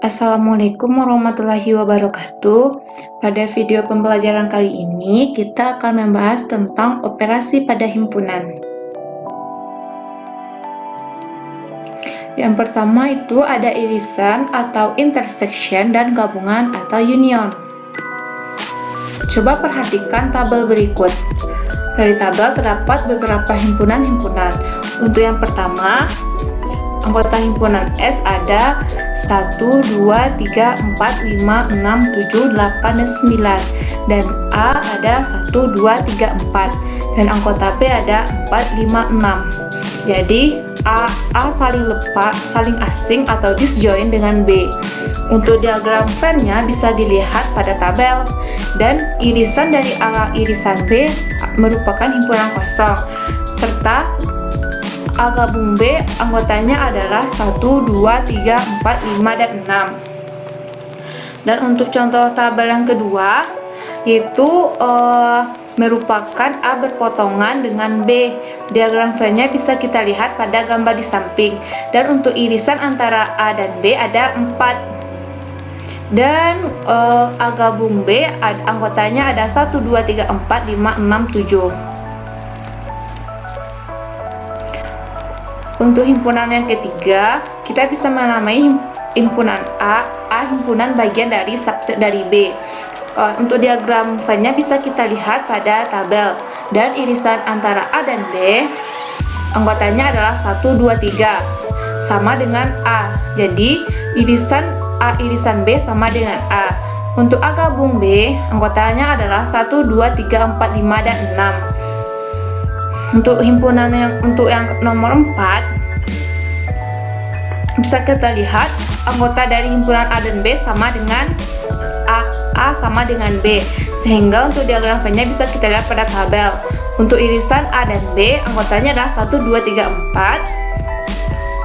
Assalamualaikum warahmatullahi wabarakatuh. Pada video pembelajaran kali ini, kita akan membahas tentang operasi pada himpunan. Yang pertama itu ada irisan atau intersection dan gabungan atau union. Coba perhatikan tabel berikut. Dari tabel terdapat beberapa himpunan-himpunan. Untuk yang pertama, anggota himpunan S ada 1, 2, 3, 4, 5, 6, 7, 8, dan 9. Dan A ada 1, 2, 3, 4. Dan anggota B ada 4, 5, 6. Jadi A saling asing atau disjoin dengan B. Untuk diagram Venn-nya bisa dilihat pada tabel. Dan irisan dari A irisan B merupakan himpunan kosong. Serta A gabung B anggotanya adalah 1, 2, 3, 4, 5, dan 6. Dan untuk contoh tabel yang kedua yaitu merupakan A berpotongan dengan B. Diagram Venn-nya bisa kita lihat pada gambar di samping. Dan untuk irisan antara A dan B ada 4. Dan A gabung B anggotanya ada 1, 2, 3, 4, 5, 6, 7. Untuk himpunan yang ketiga, kita bisa menamai himpunan A himpunan bagian dari subset dari B. Untuk diagram Venn-nya bisa kita lihat pada tabel. Dan irisan antara A dan B anggotanya adalah 1, 2, 3 sama dengan A. Jadi irisan A irisan B sama dengan A. Untuk A gabung B anggotanya adalah 1, 2, 3, 4, 5, dan 6. Untuk himpunan yang nomor 4 bisa kita lihat anggota dari himpunan A dan B sama dengan A sama dengan B, sehingga untuk diagram Venn-nya bisa kita lihat pada tabel. Untuk irisan A dan B anggotanya adalah 1, 2, 3,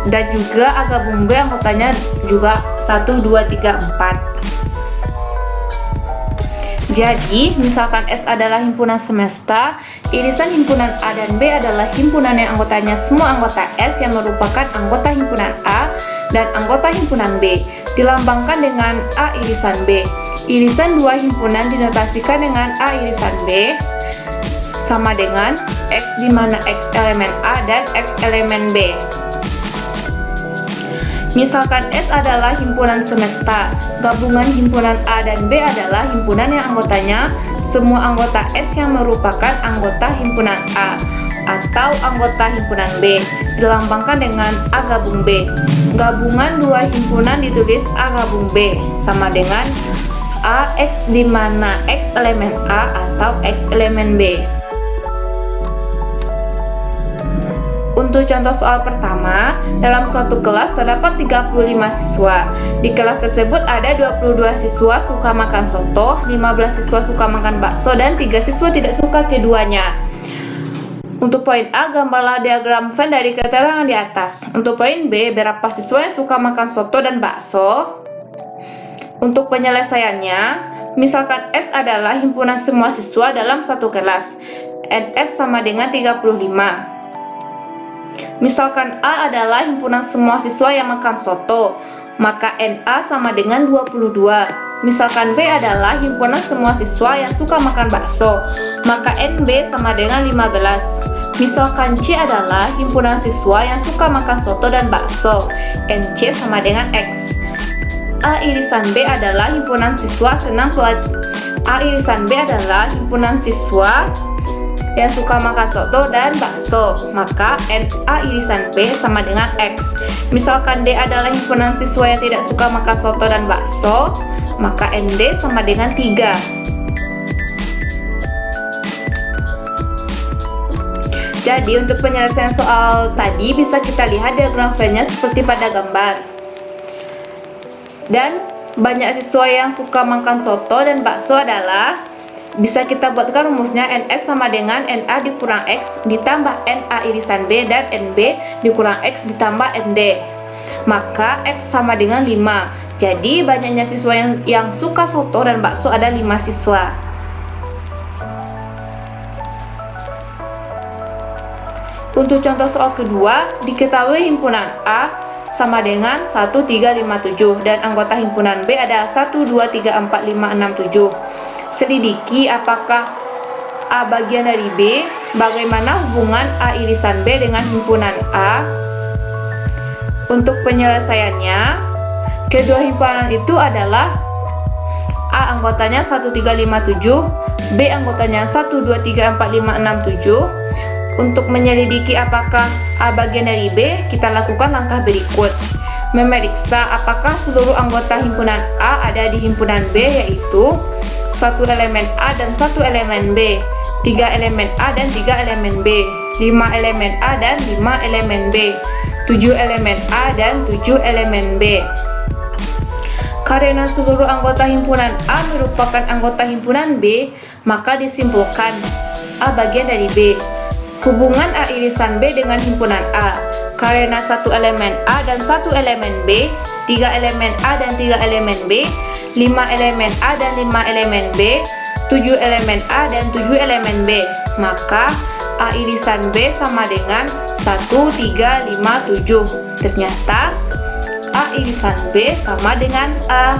4, dan juga A gabung B anggotanya juga 1, 2, 3, 4. Jadi, misalkan S adalah himpunan semesta, irisan himpunan A dan B adalah himpunan yang anggotanya semua anggota S yang merupakan anggota himpunan A dan anggota himpunan B, dilambangkan dengan A irisan B. Irisan dua himpunan dinotasikan dengan A irisan B sama dengan X, di mana X elemen A dan X elemen B. Misalkan S adalah himpunan semesta, gabungan himpunan A dan B adalah himpunan yang anggotanya semua anggota S yang merupakan anggota himpunan A atau anggota himpunan B, dilambangkan dengan A gabung B. Gabungan dua himpunan ditulis A gabung B sama dengan AX, di mana X elemen A atau X elemen B. Untuk contoh soal pertama, dalam suatu kelas terdapat 35 siswa. Di kelas tersebut ada 22 siswa suka makan soto, 15 siswa suka makan bakso, dan 3 siswa tidak suka keduanya. Untuk poin A, gambarlah diagram Venn dari keterangan di atas. Untuk poin B, berapa siswa yang suka makan soto dan bakso? Untuk penyelesaiannya, misalkan S adalah himpunan semua siswa dalam satu kelas. NS sama dengan 35. Misalkan A adalah himpunan semua siswa yang makan soto, maka NA sama dengan 22. Misalkan B adalah himpunan semua siswa yang suka makan bakso, maka NB sama dengan 15. Misalkan C adalah himpunan siswa yang suka makan soto dan bakso, NC sama dengan X. A irisan B adalah himpunan siswa yang suka makan soto dan bakso, maka NA irisan B sama dengan X. Misalkan D adalah himpunan siswa yang tidak suka makan soto dan bakso, maka ND sama dengan 3. Jadi untuk penyelesaian soal tadi bisa kita lihat diagram Venn-nya seperti pada gambar. Dan banyak siswa yang suka makan soto dan bakso adalah bisa kita buatkan rumusnya NS sama dengan NA dikurang X ditambah NA irisan B dan NB dikurang X ditambah ND. Maka X sama dengan 5. Jadi banyaknya siswa yang suka soto dan bakso ada 5 siswa. Untuk contoh soal kedua, diketahui himpunan A sama dengan 1, 3, 5, 7 dan anggota himpunan B ada 1, 2, 3, 4, 5, 6, 7. Selidiki apakah A bagian dari B, bagaimana hubungan A irisan B dengan himpunan A. Untuk penyelesaiannya, kedua himpunan itu adalah A anggotanya 1, 3, 5, 7, B anggotanya 1, 2, 3, 4, 5, 6, 7. Untuk menyelidiki apakah A bagian dari B, kita lakukan langkah berikut. Memeriksa apakah seluruh anggota himpunan A ada di himpunan B, yaitu 1 elemen A dan 1 elemen B, 3 elemen A dan 3 elemen B, 5 elemen A dan 5 elemen B, 7 elemen A dan 7 elemen B. Karena seluruh anggota himpunan A merupakan anggota himpunan B, maka disimpulkan A bagian dari B. Hubungan A irisan B dengan himpunan A, karena 1 elemen A dan 1 elemen B, 3 elemen A dan 3 elemen B, 5 elemen A dan 5 elemen B, 7 elemen A dan 7 elemen B, maka A irisan B sama dengan 1, 3, 5, 7. Ternyata A irisan B sama dengan A.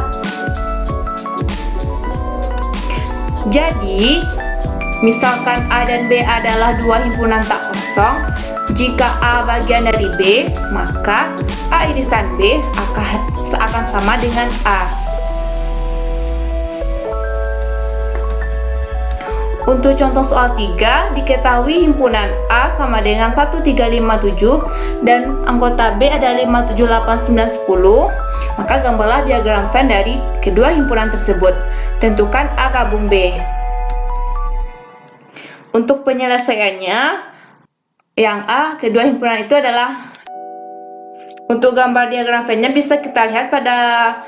Jadi, misalkan A dan B adalah dua himpunan tak kosong, jika A bagian dari B, maka A irisan B akan sama dengan A. Untuk contoh soal 3, diketahui himpunan A sama dengan 1, 3, 5, 7 dan anggota B ada 5, 7, 8, 9, 10. Maka gambarlah diagram Venn dari kedua himpunan tersebut. Tentukan A gabung B. Untuk penyelesaiannya, yang A, kedua himpunan itu adalah, untuk gambar diagram Venn-nya bisa kita lihat pada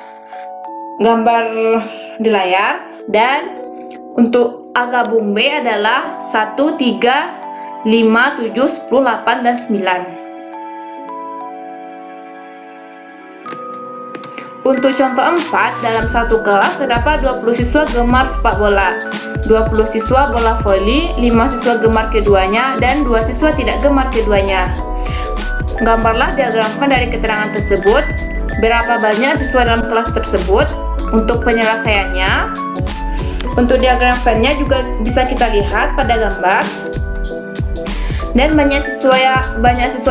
gambar di layar, dan untuk A gabung B adalah 1, 3, 5, 7, 10, 8, dan 9. Untuk contoh 4, dalam satu kelas terdapat 20 siswa gemar sepak bola, 20 siswa bola voli, 5 siswa gemar keduanya, dan 2 siswa tidak gemar keduanya. Gambarlah diagram Venn dari keterangan tersebut. Berapa banyak siswa dalam kelas tersebut? Untuk penyelesaiannya, untuk diagram Venn-nya juga bisa kita lihat pada gambar. Dan banyak siswa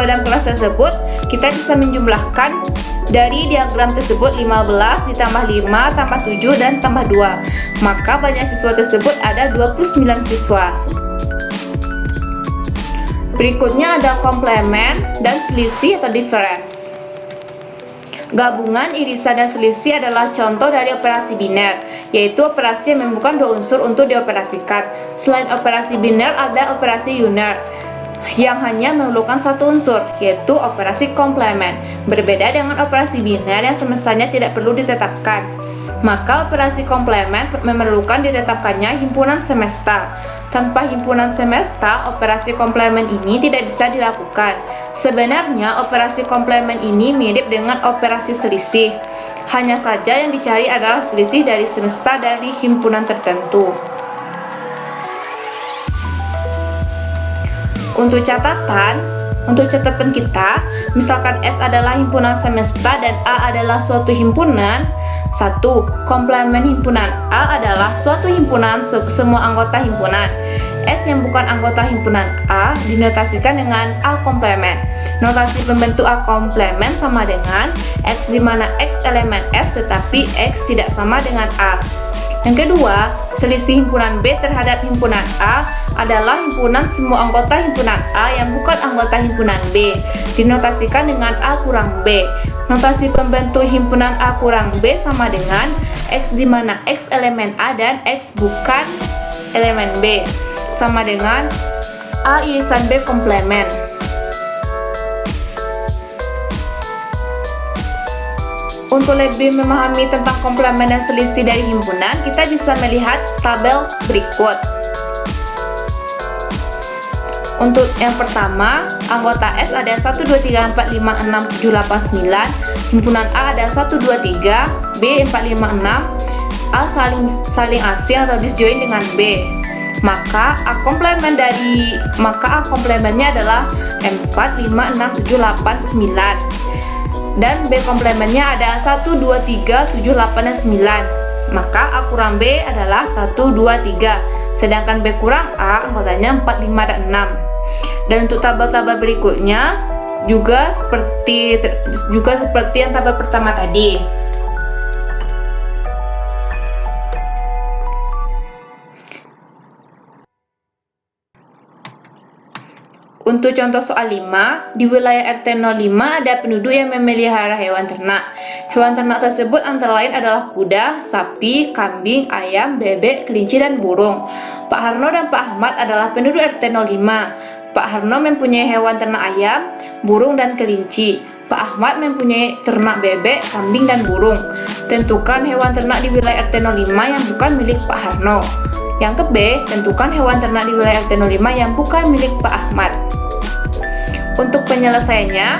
dalam kelas tersebut, kita bisa menjumlahkan dari diagram tersebut 15 ditambah 5 tambah 7 dan tambah 2. Maka banyak siswa tersebut ada 29 siswa. Berikutnya ada komplement dan selisih atau difference. Gabungan, irisan, dan selisih adalah contoh dari operasi biner, yaitu operasi yang memerlukan dua unsur untuk dioperasikan. Selain operasi biner, ada operasi unary yang hanya memerlukan satu unsur, yaitu operasi komplement. Berbeda dengan operasi biner yang semestanya tidak perlu ditetapkan. Maka operasi komplement memerlukan ditetapkannya himpunan semesta. Tanpa himpunan semesta, operasi komplement ini tidak bisa dilakukan. Sebenarnya operasi komplement ini mirip dengan operasi selisih. Hanya saja yang dicari adalah selisih dari semesta dari himpunan tertentu. Untuk catatan kita, misalkan S adalah himpunan semesta dan A adalah suatu himpunan. 1. Komplement himpunan A adalah suatu himpunan semua anggota himpunan. S yang bukan anggota himpunan A dinotasikan dengan A komplement. Notasi pembentuk A komplement sama dengan X, di mana X elemen S tetapi X tidak sama dengan A. Yang kedua, selisih himpunan B terhadap himpunan A adalah himpunan semua anggota himpunan A yang bukan anggota himpunan B, dinotasikan dengan A kurang B. Notasi pembentuk himpunan A kurang B sama dengan X, di mana X elemen A dan X bukan elemen B, sama dengan A irisan B komplement. Untuk lebih memahami tentang komplement dan selisih dari himpunan, kita bisa melihat tabel berikut. Untuk yang pertama, anggota S ada 1, 2, 3, 4, 5, 6, 7, 8, 9. Himpunan A ada 1, 2, 3, B 4, 5, 6. A saling asing atau disjoin dengan B. Maka A komplementnya adalah 4, 5, 6, 7, 8, 9. Dan B komplementnya ada 1, 2, 3, 7, 8, dan 9. Maka A kurang B adalah 1, 2, 3. Sedangkan B kurang A anggotanya 4, 5, dan 6. Dan untuk tabel-tabel berikutnya juga seperti yang tabel pertama tadi. Untuk contoh soal 5, di wilayah RT 05 ada penduduk yang memelihara hewan ternak. Hewan ternak tersebut antara lain adalah kuda, sapi, kambing, ayam, bebek, kelinci, dan burung. Pak Harno dan Pak Ahmad adalah penduduk RT 05. Pak Harno mempunyai hewan ternak ayam, burung, dan kelinci. Pak Ahmad mempunyai ternak bebek, kambing, dan burung. Tentukan hewan ternak di wilayah RT 05 yang bukan milik Pak Harno. Yang ke B, tentukan hewan ternak di wilayah RT 05 yang bukan milik Pak Ahmad. Untuk penyelesaiannya,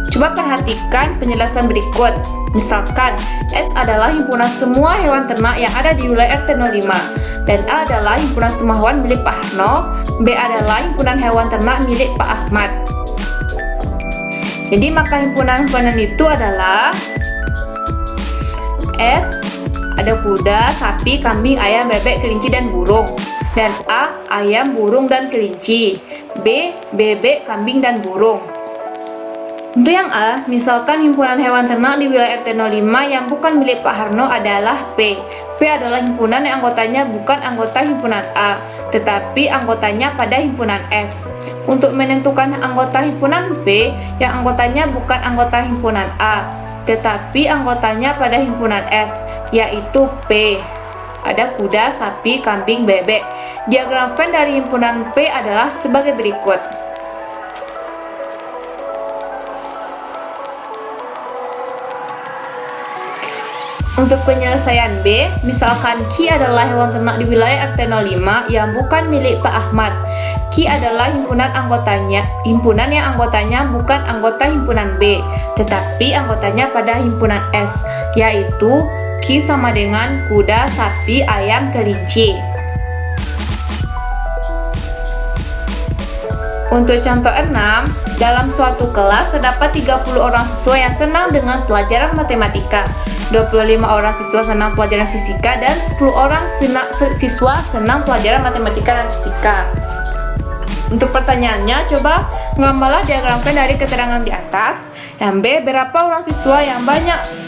coba perhatikan penjelasan berikut. Misalkan, S adalah himpunan semua hewan ternak yang ada di wilayah RT 05, dan A adalah himpunan semua hewan milik Pak Harno, B adalah himpunan hewan ternak milik Pak Ahmad. Jadi maka himpunan-himpunan itu adalah S, ada kuda, sapi, kambing, ayam, bebek, kelinci, dan burung. Dan A, ayam, burung, dan kelinci. B, bebek, kambing, dan burung. Untuk yang A, misalkan himpunan hewan ternak di wilayah RT 05 yang bukan milik Pak Harno adalah P. P adalah himpunan yang anggotanya bukan anggota himpunan A, tetapi anggotanya pada himpunan S. Untuk menentukan anggota himpunan P yang anggotanya bukan anggota himpunan A, tetapi anggotanya pada himpunan S, yaitu P. Ada kuda, sapi, kambing, bebek. Diagram Venn dari himpunan P adalah sebagai berikut. Untuk penyelesaian B, misalkan Ki adalah hewan ternak di wilayah RT 05 yang bukan milik Pak Ahmad. Ki adalah himpunan yang anggotanya bukan anggota himpunan B, tetapi anggotanya pada himpunan S, yaitu Ki sama dengan kuda, sapi, ayam, kelinci. Untuk contoh 6, dalam suatu kelas terdapat 30 orang siswa yang senang dengan pelajaran matematika, 25 orang siswa senang pelajaran fisika, dan 10 orang siswa senang pelajaran matematika dan fisika. Untuk pertanyaannya, coba ngambillah diagram Venn dari keterangan di atas. Yang B, berapa orang siswa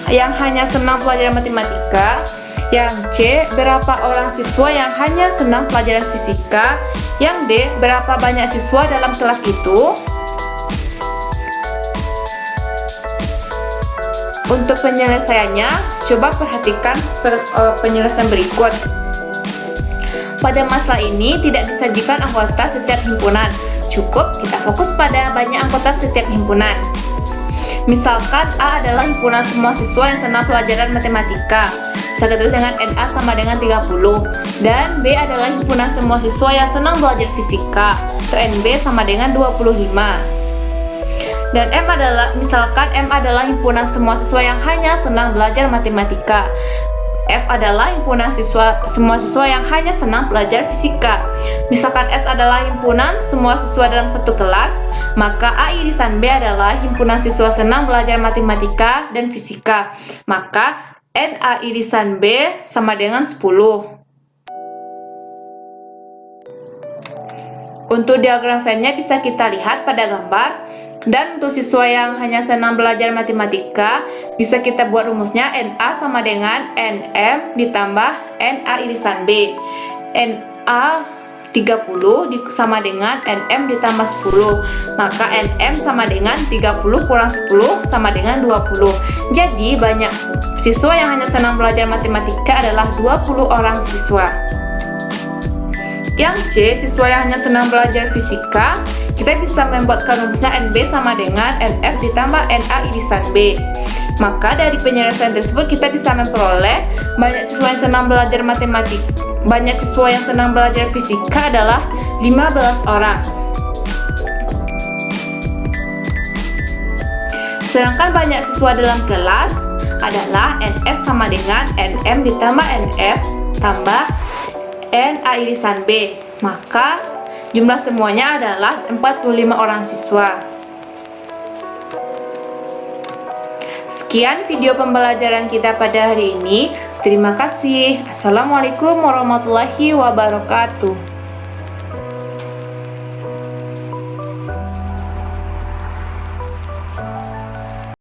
yang hanya senang pelajaran matematika? Yang C, berapa orang siswa yang hanya senang pelajaran fisika? Yang D, berapa banyak siswa dalam kelas itu? Untuk penyelesaiannya, coba perhatikan penyelesaian berikut. Pada masalah ini tidak disajikan anggota setiap himpunan. Cukup kita fokus pada banyak anggota setiap himpunan. Misalkan A adalah himpunan semua siswa yang senang pelajaran matematika. Bisa ditulis dengan NA sama dengan 30. Dan B adalah himpunan semua siswa yang senang belajar fisika. Atau NB sama dengan 25. Dan misalkan M adalah himpunan semua siswa yang hanya senang belajar matematika. F adalah himpunan semua siswa yang hanya senang belajar fisika. Misalkan S adalah himpunan semua siswa dalam satu kelas, maka A irisan B adalah himpunan siswa senang belajar matematika dan fisika. Maka NA irisan B sama dengan 10. Untuk diagram Venn-nya bisa kita lihat pada gambar. Dan untuk siswa yang hanya senang belajar matematika, bisa kita buat rumusnya NA sama dengan NM ditambah NA irisan B. NA 30 sama dengan NM ditambah 10. Maka NM sama dengan 30 kurang 10 sama dengan 20. Jadi banyak siswa yang hanya senang belajar matematika adalah 20 orang siswa. Yang C, siswa yang hanya senang belajar fisika, kita bisa membuatkan rumusnya NB sama dengan NF ditambah NA irisan B. Maka dari penyelesaian tersebut kita bisa memperoleh banyak siswa yang senang belajar fisika adalah 15 orang. Sedangkan banyak siswa dalam kelas adalah NS sama dengan NM ditambah NF tambah NA irisan B. Maka Jumlah semuanya adalah 45 orang siswa. Sekian video pembelajaran kita pada hari ini. Terima kasih. Assalamualaikum warahmatullahi wabarakatuh.